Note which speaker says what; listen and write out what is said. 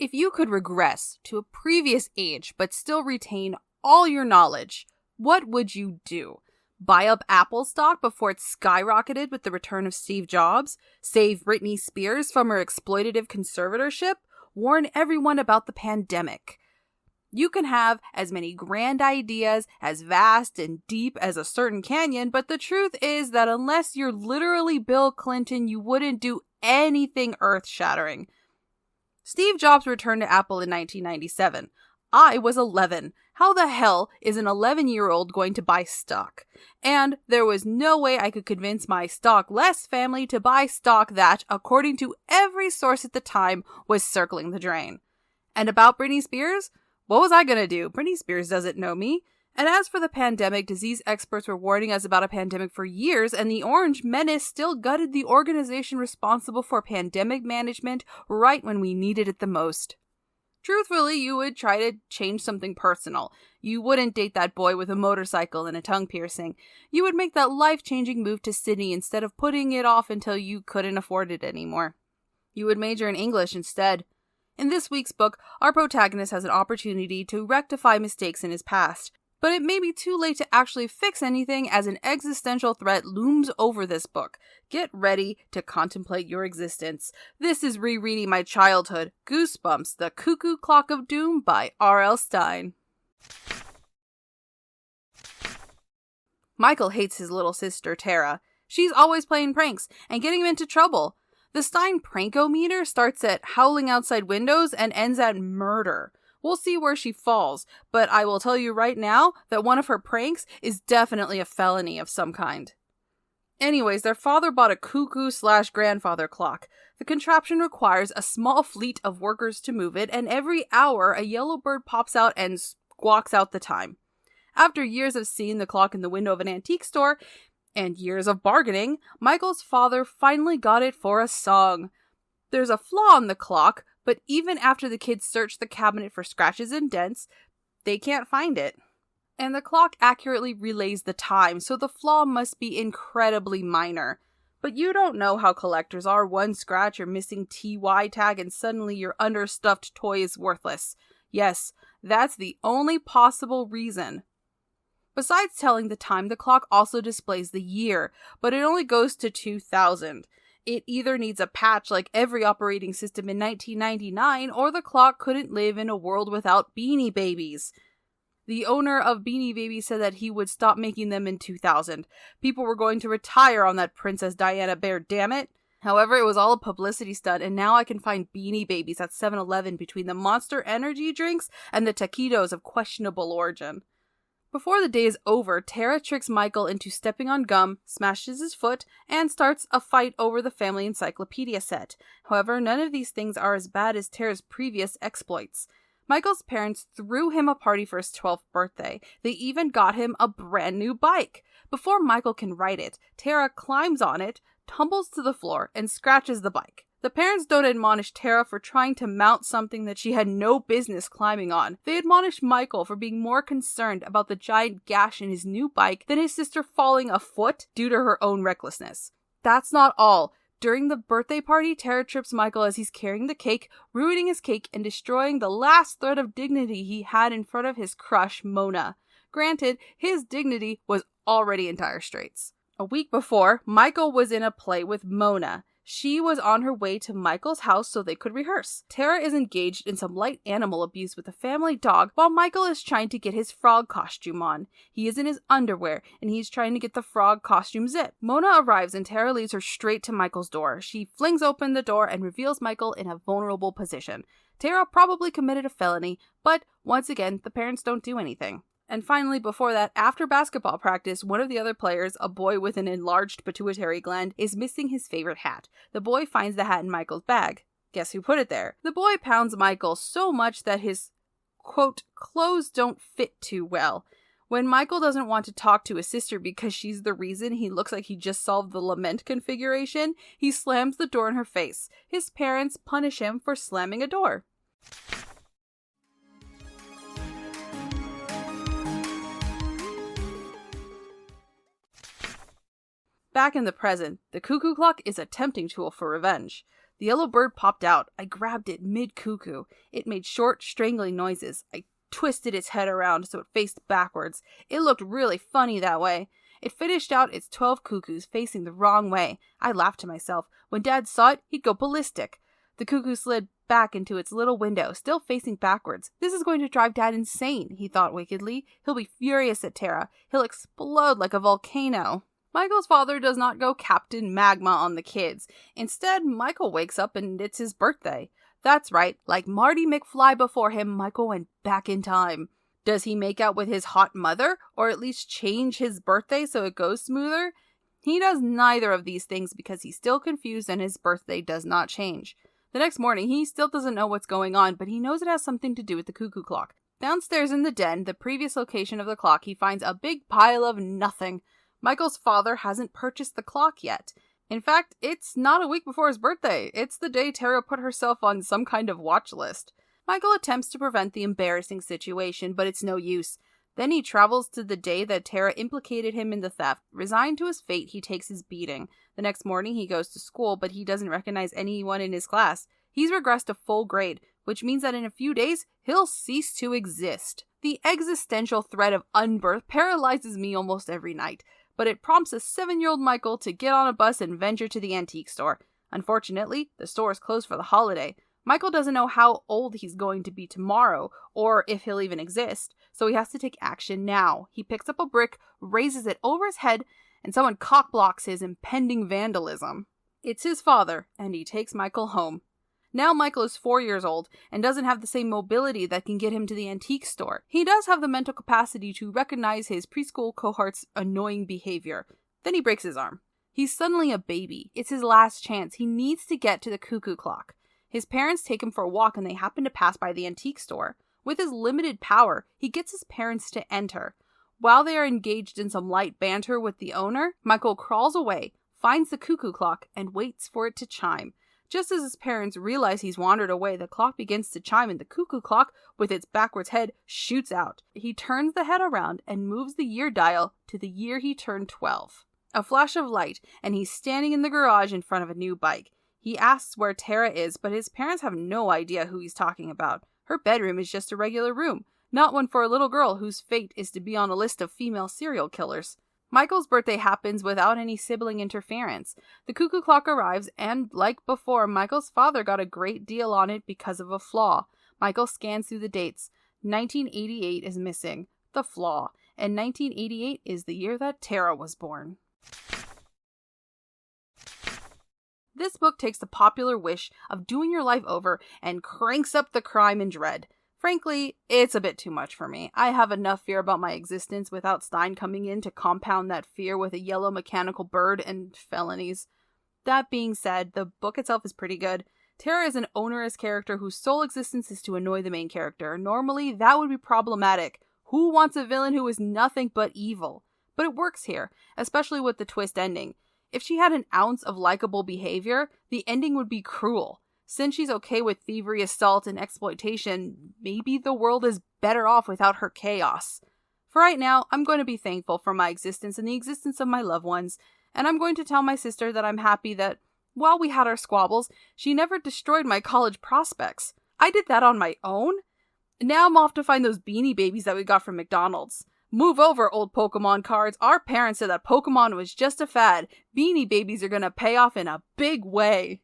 Speaker 1: If you could regress to a previous age but still retain all your knowledge, what would you do? Buy up Apple stock before it skyrocketed with the return of Steve Jobs? Save Britney Spears from her exploitative conservatorship? Warn everyone about the pandemic? You can have as many grand ideas, as vast and deep as a certain canyon, but the truth is that unless you're literally Bill Clinton, you wouldn't do anything earth-shattering. Steve Jobs returned to Apple in 1997. I was 11. How the hell is an 11-year-old going to buy stock? And there was no way I could convince my stock-less family to buy stock that, according to every source at the time, was circling the drain. And about Britney Spears? What was I gonna do? Britney Spears doesn't know me. And as for the pandemic, disease experts were warning us about a pandemic for years, and the Orange Menace still gutted the organization responsible for pandemic management right when we needed it the most. Truthfully, you would try to change something personal. You wouldn't date that boy with a motorcycle and a tongue piercing. You would make that life-changing move to Sydney instead of putting it off until you couldn't afford it anymore. You would major in English instead. In this week's book, our protagonist has an opportunity to rectify mistakes in his past, but it may be too late to actually fix anything as an existential threat looms over this book. Get ready to contemplate your existence. This is Rereading My Childhood, Goosebumps, The Cuckoo Clock of Doom by R.L. Stine. Michael hates his little sister, Tara. She's always playing pranks and getting him into trouble. The Stine prankometer starts at howling outside windows and ends at murder. We'll see where she falls, but I will tell you right now that one of her pranks is definitely a felony of some kind. Anyways, their father bought a cuckoo/grandfather clock. The contraption requires a small fleet of workers to move it, and every hour a yellow bird pops out and squawks out the time. After years of seeing the clock in the window of an antique store, and years of bargaining, Michael's father finally got it for a song. There's a flaw in the clock, but even after the kids search the cabinet for scratches and dents, they can't find it. And the clock accurately relays the time, so the flaw must be incredibly minor. But you don't know how collectors are. One scratch or missing TY tag and suddenly your understuffed toy is worthless. Yes, that's the only possible reason. Besides telling the time, the clock also displays the year, but it only goes to 2000. It either needs a patch like every operating system in 1999, or the clock couldn't live in a world without Beanie Babies. The owner of Beanie Babies said that he would stop making them in 2000. People were going to retire on that Princess Diana bear, damn it. However, it was all a publicity stunt, and now I can find Beanie Babies at 7-Eleven between the Monster Energy drinks and the taquitos of questionable origin. Before the day is over, Tara tricks Michael into stepping on gum, smashes his foot, and starts a fight over the family encyclopedia set. However, none of these things are as bad as Tara's previous exploits. Michael's parents threw him a party for his 12th birthday. They even got him a brand new bike. Before Michael can ride it, Tara climbs on it, tumbles to the floor, and scratches the bike. The parents don't admonish Tara for trying to mount something that she had no business climbing on. They admonish Michael for being more concerned about the giant gash in his new bike than his sister falling a foot due to her own recklessness. That's not all. During the birthday party, Tara trips Michael as he's carrying the cake, ruining his cake and destroying the last thread of dignity he had in front of his crush, Mona. Granted, his dignity was already in dire straits. A week before, Michael was in a play with Mona. She was on her way to Michael's house so they could rehearse. Tara is engaged in some light animal abuse with a family dog while Michael is trying to get his frog costume on. He is in his underwear and he's trying to get the frog costume zipped. Mona arrives and Tara leads her straight to Michael's door. She flings open the door and reveals Michael in a vulnerable position. Tara probably committed a felony, but once again, the parents don't do anything. And finally, before that, after basketball practice, one of the other players, a boy with an enlarged pituitary gland, is missing his favorite hat. The boy finds the hat in Michael's bag. Guess who put it there? The boy pounds Michael so much that his, quote, clothes don't fit too well. When Michael doesn't want to talk to his sister because she's the reason he looks like he just solved the lament configuration, he slams the door in her face. His parents punish him for slamming a door. Back in the present, the cuckoo clock is a tempting tool for revenge. The yellow bird popped out. I grabbed it mid-cuckoo. It made short, strangling noises. I twisted its head around so it faced backwards. It looked really funny that way. It finished out its 12 cuckoos facing the wrong way. I laughed to myself. When Dad saw it, he'd go ballistic. The cuckoo slid back into its little window, still facing backwards. This is going to drive Dad insane, he thought wickedly. He'll be furious at Tara. He'll explode like a volcano. Michael's father does not go Captain Magma on the kids. Instead, Michael wakes up and it's his birthday. That's right, like Marty McFly before him, Michael went back in time. Does he make out with his hot mother, or at least change his birthday so it goes smoother? He does neither of these things because he's still confused and his birthday does not change. The next morning, he still doesn't know what's going on, but he knows it has something to do with the cuckoo clock. Downstairs in the den, the previous location of the clock, he finds a big pile of nothing. Michael's father hasn't purchased the clock yet. In fact, it's not a week before his birthday. It's the day Tara put herself on some kind of watch list. Michael attempts to prevent the embarrassing situation, but it's no use. Then he travels to the day that Tara implicated him in the theft. Resigned to his fate, he takes his beating. The next morning, he goes to school, but he doesn't recognize anyone in his class. He's regressed a full grade, which means that in a few days, he'll cease to exist. The existential threat of unbirth paralyzes me almost every night, but it prompts a 7-year-old Michael to get on a bus and venture to the antique store. Unfortunately, the store is closed for the holiday. Michael doesn't know how old he's going to be tomorrow, or if he'll even exist, so he has to take action now. He picks up a brick, raises it over his head, and someone cockblocks his impending vandalism. It's his father, and he takes Michael home. Now Michael is 4 years old, and doesn't have the same mobility that can get him to the antique store. He does have the mental capacity to recognize his preschool cohort's annoying behavior. Then he breaks his arm. He's suddenly a baby. It's his last chance. He needs to get to the cuckoo clock. His parents take him for a walk and they happen to pass by the antique store. With his limited power, he gets his parents to enter. While they are engaged in some light banter with the owner, Michael crawls away, finds the cuckoo clock, and waits for it to chime. Just as his parents realize he's wandered away, the clock begins to chime and the cuckoo clock, with its backwards head, shoots out. He turns the head around and moves the year dial to the year he turned 12. A flash of light, and he's standing in the garage in front of a new bike. He asks where Tara is, but his parents have no idea who he's talking about. Her bedroom is just a regular room, not one for a little girl whose fate is to be on a list of female serial killers. Michael's birthday happens without any sibling interference. The cuckoo clock arrives, and, like before, Michael's father got a great deal on it because of a flaw. Michael scans through the dates. 1988 is missing. The flaw. And 1988 is the year that Tara was born. This book takes the popular wish of doing your life over and cranks up the crime and dread. Frankly, it's a bit too much for me. I have enough fear about my existence without Stein coming in to compound that fear with a yellow mechanical bird and felonies. That being said, the book itself is pretty good. Tara is an onerous character whose sole existence is to annoy the main character. Normally, that would be problematic. Who wants a villain who is nothing but evil? But it works here, especially with the twist ending. If she had an ounce of likable behavior, the ending would be cruel. Since she's okay with thievery, assault, and exploitation, maybe the world is better off without her chaos. For right now, I'm going to be thankful for my existence and the existence of my loved ones, and I'm going to tell my sister that I'm happy that, while we had our squabbles, she never destroyed my college prospects. I did that on my own. Now I'm off to find those Beanie Babies that we got from McDonald's. Move over, old Pokemon cards. Our parents said that Pokemon was just a fad. Beanie Babies are going to pay off in a big way.